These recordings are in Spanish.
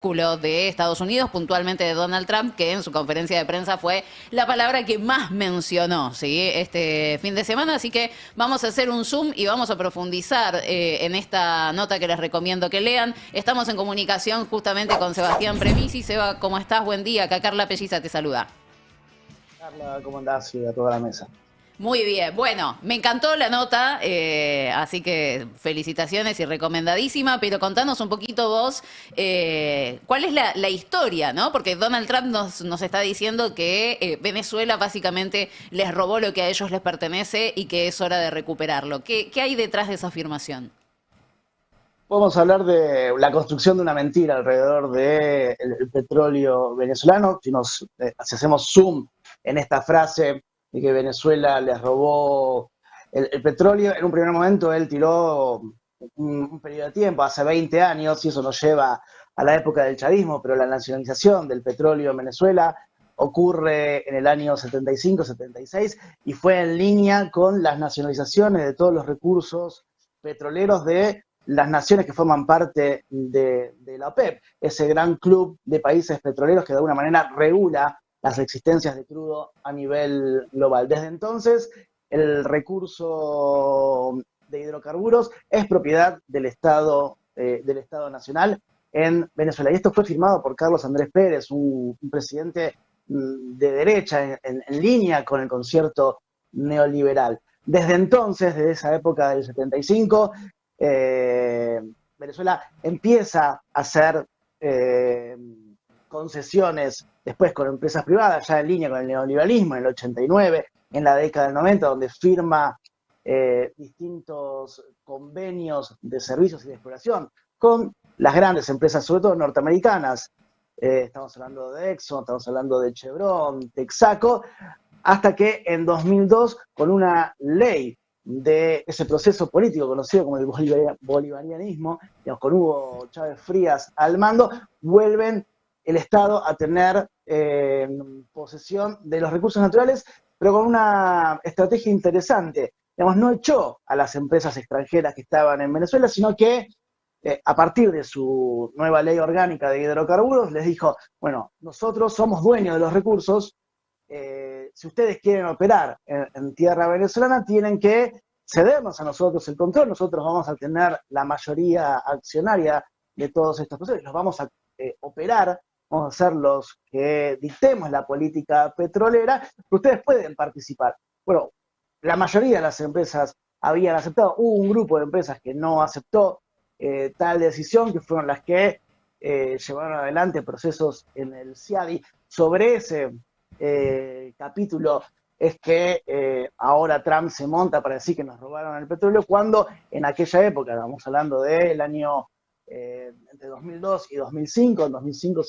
de Estados Unidos, puntualmente de Donald Trump, que en su conferencia de prensa fue la palabra que más mencionó, ¿sí? Este fin de semana. Así que vamos a hacer un zoom y vamos a profundizar en esta nota que les recomiendo que lean. Estamos en comunicación justamente con Sebastián Premisi. Seba, ¿cómo estás? Buen día. Acá Carla Pelliza te saluda. Carla, ¿cómo andás? Y a toda la mesa. Muy bien, bueno, me encantó la nota, así que felicitaciones y recomendadísima, pero contanos un poquito vos, cuál es la historia, ¿no? Porque Donald Trump nos está diciendo que Venezuela básicamente les robó lo que a ellos les pertenece y que es hora de recuperarlo. ¿Qué hay detrás de esa afirmación? Podemos hablar de la construcción de una mentira alrededor del petróleo venezolano. Si hacemos zoom en esta frase de que Venezuela les robó el petróleo, en un primer momento él tiró un periodo de tiempo, hace 20 años, y eso nos lleva a la época del chavismo, pero la nacionalización del petróleo en Venezuela ocurre en el año 75-76 y fue en línea con las nacionalizaciones de todos los recursos petroleros de las naciones que forman parte de la OPEP, ese gran club de países petroleros que de alguna manera regula las existencias de crudo a nivel global. Desde entonces, el recurso de hidrocarburos es propiedad del Estado Nacional en Venezuela. Y esto fue firmado por Carlos Andrés Pérez, un presidente de derecha en línea con el concierto neoliberal. Desde entonces, desde esa época del 75, Venezuela empieza a hacer concesiones después con empresas privadas, ya en línea con el neoliberalismo en el 89, en la década del 90, donde firma distintos convenios de servicios y de exploración con las grandes empresas, sobre todo norteamericanas. Estamos hablando de Exxon, estamos hablando de Chevron, Texaco, hasta que en 2002, con una ley de ese proceso político conocido como el bolivarianismo, digamos, con Hugo Chávez Frías al mando, vuelven el Estado a tener posesión de los recursos naturales, pero con una estrategia interesante. Digamos, no echó a las empresas extranjeras que estaban en Venezuela, sino que a partir de su nueva ley orgánica de hidrocarburos, les dijo, bueno, nosotros somos dueños de los recursos, si ustedes quieren operar en tierra venezolana, tienen que cedernos a nosotros el control, nosotros vamos a tener la mayoría accionaria de todos estos procesos, los vamos a operar, vamos a ser los que dictemos la política petrolera, pero ustedes pueden participar. Bueno, la mayoría de las empresas habían aceptado, hubo un grupo de empresas que no aceptó tal decisión, que fueron las que llevaron adelante procesos en el CIADI. Sobre ese capítulo es que ahora Trump se monta para decir que nos robaron el petróleo, cuando en aquella época, estamos hablando del año entre 2002 y 2005, en 2005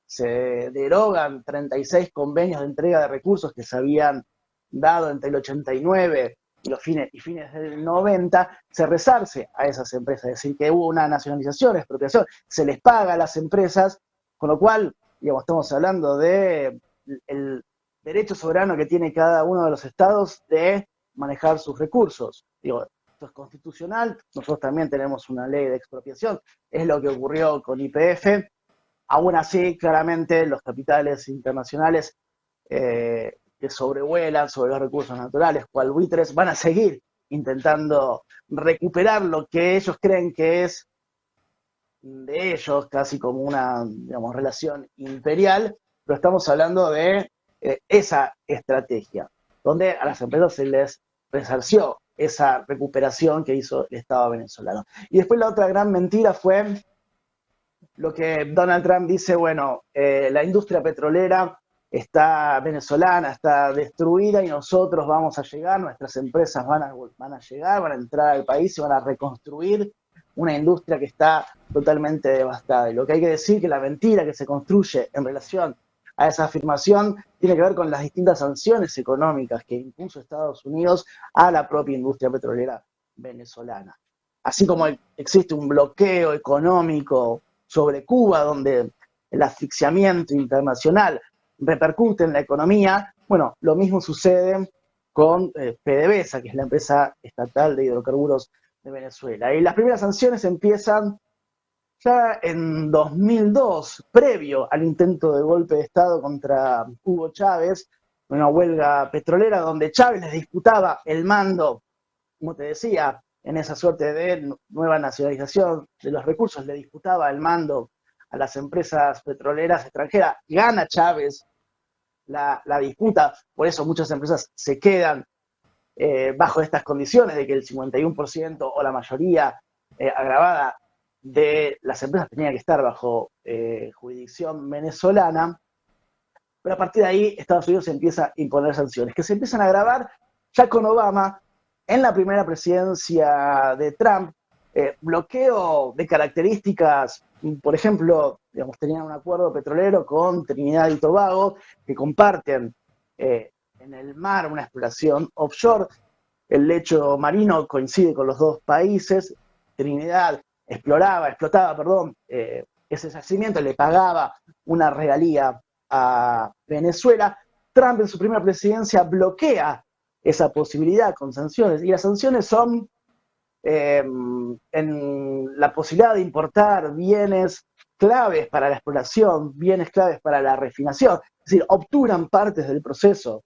se derogan 36 convenios de entrega de recursos que se habían dado entre el 89 y fines del 90, se resarce a esas empresas, es decir, que hubo una nacionalización, expropiación, se les paga a las empresas, con lo cual, digamos, estamos hablando de el derecho soberano que tiene cada uno de los estados de manejar sus recursos. Digo, esto es constitucional, nosotros también tenemos una ley de expropiación, es lo que ocurrió con YPF. Aún así, claramente, los capitales internacionales que sobrevuelan sobre los recursos naturales, cual buitres, van a seguir intentando recuperar lo que ellos creen que es de ellos, casi como una, digamos, relación imperial, pero estamos hablando de esa estrategia, donde a las empresas se les resarció esa recuperación que hizo el Estado venezolano. Y después la otra gran mentira fue lo que Donald Trump dice, bueno, la industria petrolera está venezolana, está destruida y nosotros vamos a llegar, nuestras empresas van a llegar, van a entrar al país y van a reconstruir una industria que está totalmente devastada. Y lo que hay que decir que la mentira que se construye en relación a esa afirmación tiene que ver con las distintas sanciones económicas que impuso Estados Unidos a la propia industria petrolera venezolana. Así como existe un bloqueo económico sobre Cuba, donde el asfixiamiento internacional repercute en la economía, bueno, lo mismo sucede con PDVSA, que es la empresa estatal de hidrocarburos de Venezuela. Y las primeras sanciones empiezan Ya en 2002, previo al intento de golpe de Estado contra Hugo Chávez, una huelga petrolera donde Chávez les disputaba el mando, como te decía, en esa suerte de nueva nacionalización de los recursos, le disputaba el mando a las empresas petroleras extranjeras, gana Chávez la disputa, por eso muchas empresas se quedan bajo estas condiciones de que el 51% o la mayoría agravada de las empresas tenía que estar bajo jurisdicción venezolana, pero a partir de ahí Estados Unidos empieza a imponer sanciones, que se empiezan a agravar ya con Obama en la primera presidencia de Trump, bloqueo de características, por ejemplo, digamos, tenían un acuerdo petrolero con Trinidad y Tobago, que comparten en el mar una exploración offshore, el lecho marino coincide con los dos países, Trinidad explotaba, ese yacimiento, le pagaba una regalía a Venezuela. Trump en su primera presidencia bloquea esa posibilidad con sanciones, y las sanciones son en la posibilidad de importar bienes claves para la exploración, bienes claves para la refinación, es decir, obturan partes del proceso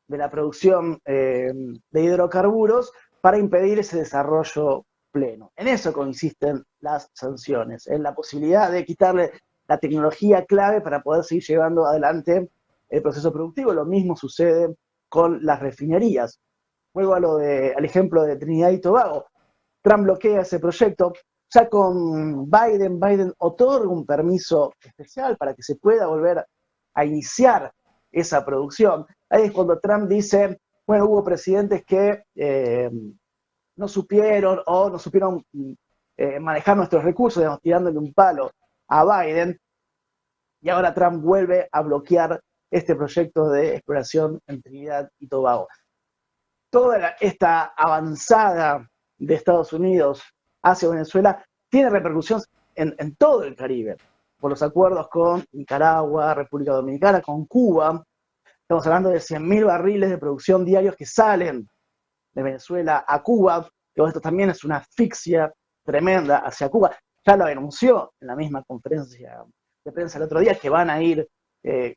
de la producción de hidrocarburos para impedir ese desarrollo pleno. En eso consisten las sanciones, en la posibilidad de quitarle la tecnología clave para poder seguir llevando adelante el proceso productivo. Lo mismo sucede con las refinerías. Vuelvo al ejemplo de Trinidad y Tobago. Trump bloquea ese proyecto. Ya con Biden otorga un permiso especial para que se pueda volver a iniciar esa producción. Ahí es cuando Trump dice, bueno, hubo presidentes que no supieron manejar nuestros recursos, digamos, tirándole un palo a Biden, y ahora Trump vuelve a bloquear este proyecto de exploración en Trinidad y Tobago. Toda esta avanzada de Estados Unidos hacia Venezuela tiene repercusiones en todo el Caribe, por los acuerdos con Nicaragua, República Dominicana, con Cuba. Estamos hablando de 100.000 barriles de producción diarios que salen de Venezuela a Cuba, que esto también es una asfixia tremenda hacia Cuba. Ya lo anunció en la misma conferencia de prensa el otro día, que van a ir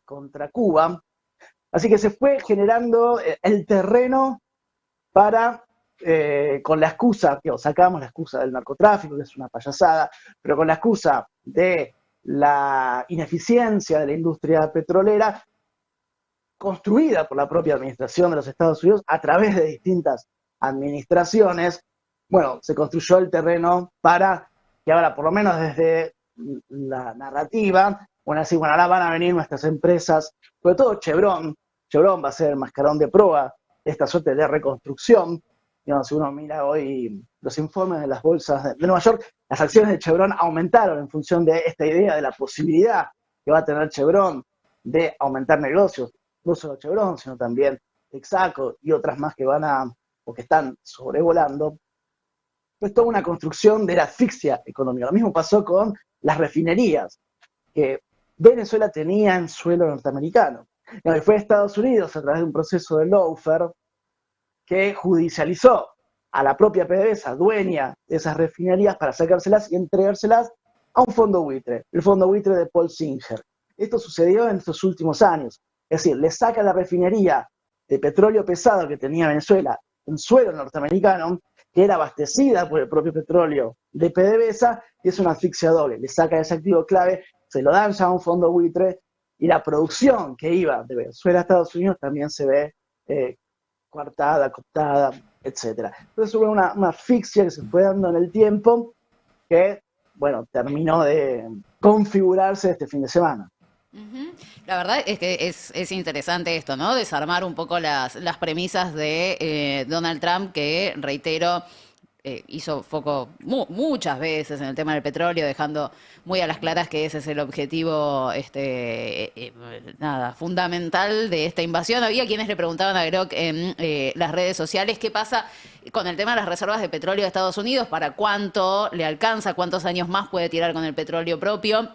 contra Cuba. Así que se fue generando el terreno para, con la excusa, sacamos la excusa del narcotráfico, que es una payasada, pero con la excusa de la ineficiencia de la industria petrolera, construida por la propia administración de los Estados Unidos a través de distintas administraciones, bueno, se construyó el terreno para que ahora, por lo menos desde la narrativa, bueno, así, bueno, ahora van a venir nuestras empresas, sobre todo Chevron va a ser el mascarón de proa de esta suerte de reconstrucción. Digamos, si uno mira hoy los informes de las bolsas de Nueva York, las acciones de Chevron aumentaron en función de esta idea de la posibilidad que va a tener Chevron de aumentar negocios, no solo Chevron, sino también Texaco y otras más que que están sobrevolando. Es toda una construcción de la asfixia económica. Lo mismo pasó con las refinerías, que Venezuela tenía en suelo norteamericano. Y fue Estados Unidos, a través de un proceso de lawfare, que judicializó a la propia PDVSA, dueña de esas refinerías, para sacárselas y entregárselas a un fondo buitre, el fondo buitre de Paul Singer. Esto sucedió en estos últimos años. Es decir, le saca la refinería de petróleo pesado que tenía Venezuela en suelo norteamericano, que era abastecida por el propio petróleo de PDVSA, y es una asfixia doble. Le saca ese activo clave, se lo dan ya a un fondo buitre, y la producción que iba de Venezuela a Estados Unidos también se ve coartada, cooptada, etc. Entonces hubo una asfixia que se fue dando en el tiempo, que, bueno, terminó de configurarse este fin de semana. La verdad es que es interesante esto, ¿no? Desarmar un poco las premisas de Donald Trump, que, reitero, hizo foco muchas veces en el tema del petróleo, dejando muy a las claras que ese es el objetivo fundamental de esta invasión. Había quienes le preguntaban a Grok en las redes sociales qué pasa con el tema de las reservas de petróleo de Estados Unidos, para cuánto le alcanza, cuántos años más puede tirar con el petróleo propio.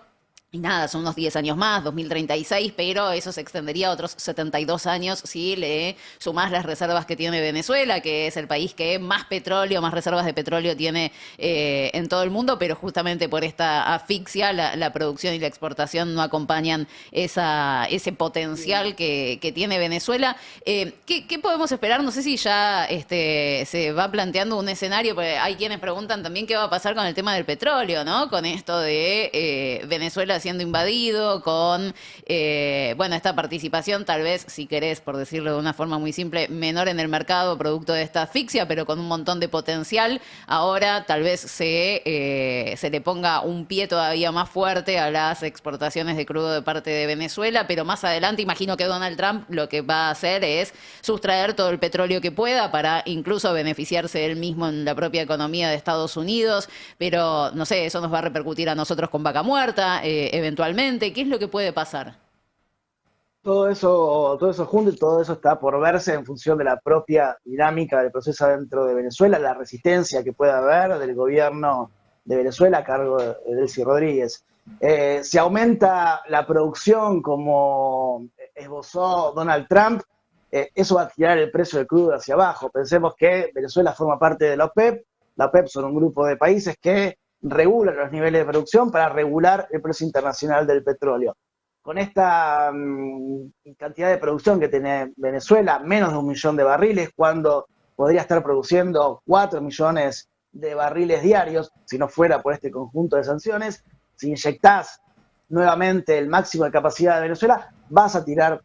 Y nada, son unos 10 años más, 2036, pero eso se extendería a otros 72 años si le sumás las reservas que tiene Venezuela, que es el país que más petróleo, más reservas de petróleo tiene en todo el mundo, pero justamente por esta asfixia, la producción y la exportación no acompañan ese potencial que tiene Venezuela. ¿Qué podemos esperar? No sé si ya se va planteando un escenario, porque hay quienes preguntan también qué va a pasar con el tema del petróleo, ¿no? Con esto de Venezuela siendo invadido, con, bueno, esta participación tal vez, si querés, por decirlo de una forma muy simple, menor en el mercado, producto de esta asfixia, pero con un montón de potencial. Ahora tal vez se le ponga un pie todavía más fuerte a las exportaciones de crudo de parte de Venezuela, pero más adelante imagino que Donald Trump lo que va a hacer es sustraer todo el petróleo que pueda para incluso beneficiarse él mismo en la propia economía de Estados Unidos, pero no sé, eso nos va a repercutir a nosotros con Vaca Muerta, eventualmente. ¿Qué es lo que puede pasar? Todo eso junto y todo eso está por verse en función de la propia dinámica del proceso dentro de Venezuela, la resistencia que pueda haber del gobierno de Venezuela a cargo de Delcy Rodríguez. Si aumenta la producción como esbozó Donald Trump, eso va a tirar el precio del crudo hacia abajo. Pensemos que Venezuela forma parte de la OPEP. La OPEP son un grupo de países que regulan los niveles de producción para regular el precio internacional del petróleo. Con esta cantidad de producción que tiene Venezuela, menos de 1 millón de barriles, cuando podría estar produciendo 4 millones de barriles diarios, si no fuera por este conjunto de sanciones, si inyectás nuevamente el máximo de capacidad de Venezuela, vas a tirar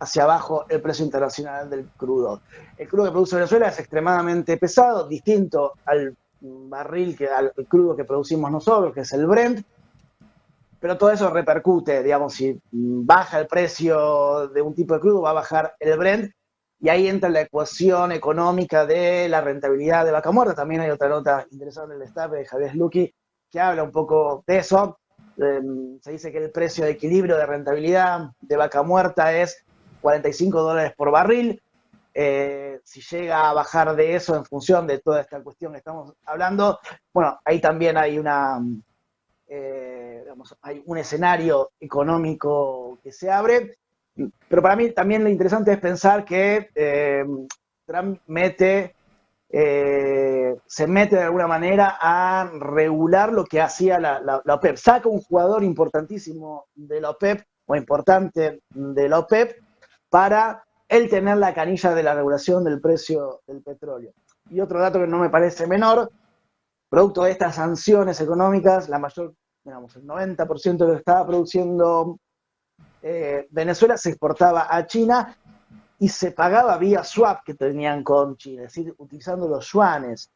hacia abajo el precio internacional del crudo. El crudo que produce Venezuela es extremadamente pesado, distinto al barril, al crudo que producimos nosotros, que es el Brent, pero todo eso repercute, digamos, si baja el precio de un tipo de crudo, va a bajar el Brent, y ahí entra la ecuación económica de la rentabilidad de Vaca Muerta. También hay otra nota interesante en el staff de Javier Luqui que habla un poco de eso. Se dice que el precio de equilibrio de rentabilidad de Vaca Muerta es $45 por barril. Si llega a bajar de eso en función de toda esta cuestión que estamos hablando, bueno, ahí también hay digamos, hay un escenario económico que se abre, pero para mí también lo interesante es pensar que Trump se mete de alguna manera a regular lo que hacía la OPEP. Saca un jugador importantísimo de la OPEP, o importante de la OPEP, para él tener la canilla de la regulación del precio del petróleo. Y otro dato que no me parece menor, producto de estas sanciones económicas, la mayor, digamos, el 90% de lo que estaba produciendo Venezuela se exportaba a China y se pagaba vía swap que tenían con China, es decir, utilizando los yuanes.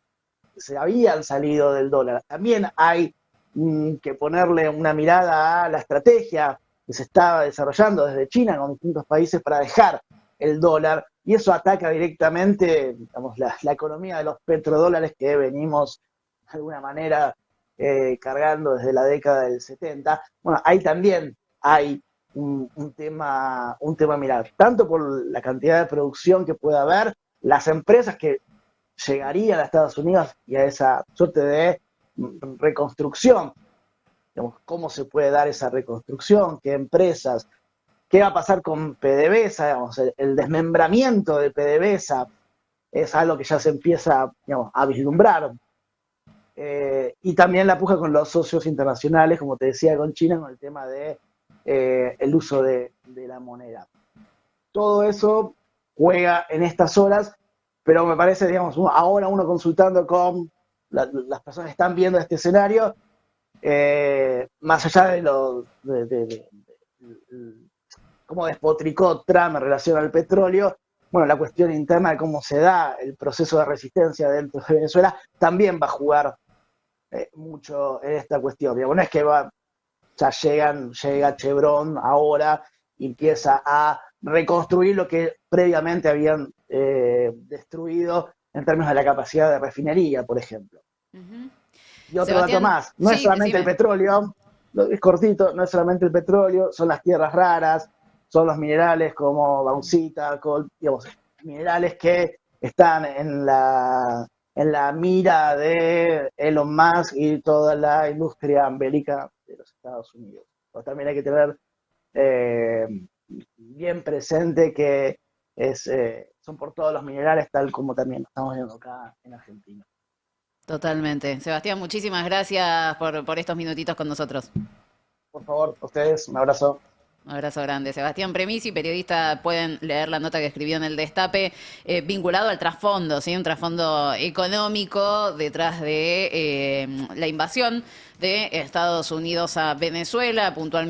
Se habían salido del dólar. También hay que ponerle una mirada a la estrategia que se estaba desarrollando desde China con distintos países para dejar el dólar, y eso ataca directamente, digamos, la economía de los petrodólares que venimos de alguna manera cargando desde la década del 70. Bueno, ahí también hay un tema a mirar, tanto por la cantidad de producción que pueda haber, las empresas que llegarían a Estados Unidos y a esa suerte de reconstrucción. Digamos, ¿cómo se puede dar esa reconstrucción? ¿Qué empresas? ¿Qué va a pasar con PDVSA? Digamos, el desmembramiento de PDVSA es algo que ya se empieza, digamos, a vislumbrar. Y también la puja con los socios internacionales, como te decía, con China, con el tema de el uso de la moneda. Todo eso juega en estas horas, pero me parece, digamos, ahora uno consultando con las personas que están viendo este escenario, más allá de cómo despotricó Trump en relación al petróleo, bueno, la cuestión interna de cómo se da el proceso de resistencia dentro de Venezuela también va a jugar mucho en esta cuestión. Digamos, no es que ya llega Chevron ahora y empieza a reconstruir lo que previamente habían destruido en términos de la capacidad de refinería, por ejemplo. Ujú. Y otro dato Sebastián, más, no es sí, solamente el decime. petróleo, es cortito, no es solamente el petróleo, son las tierras raras, son los minerales como bauxita, digamos, minerales que están en la mira de Elon Musk y toda la industria bélica de los Estados Unidos. Pues también hay que tener eh, bien presente que son por todos los minerales, tal como también lo estamos viendo acá en Argentina. Totalmente. Sebastián, muchísimas gracias por estos minutitos con nosotros. Por favor, a ustedes, un abrazo. Un abrazo grande. Sebastián Premisi, periodista, pueden leer la nota que escribió en el Destape, vinculado al trasfondo, ¿sí? Un trasfondo económico detrás de la invasión de Estados Unidos a Venezuela, puntualmente.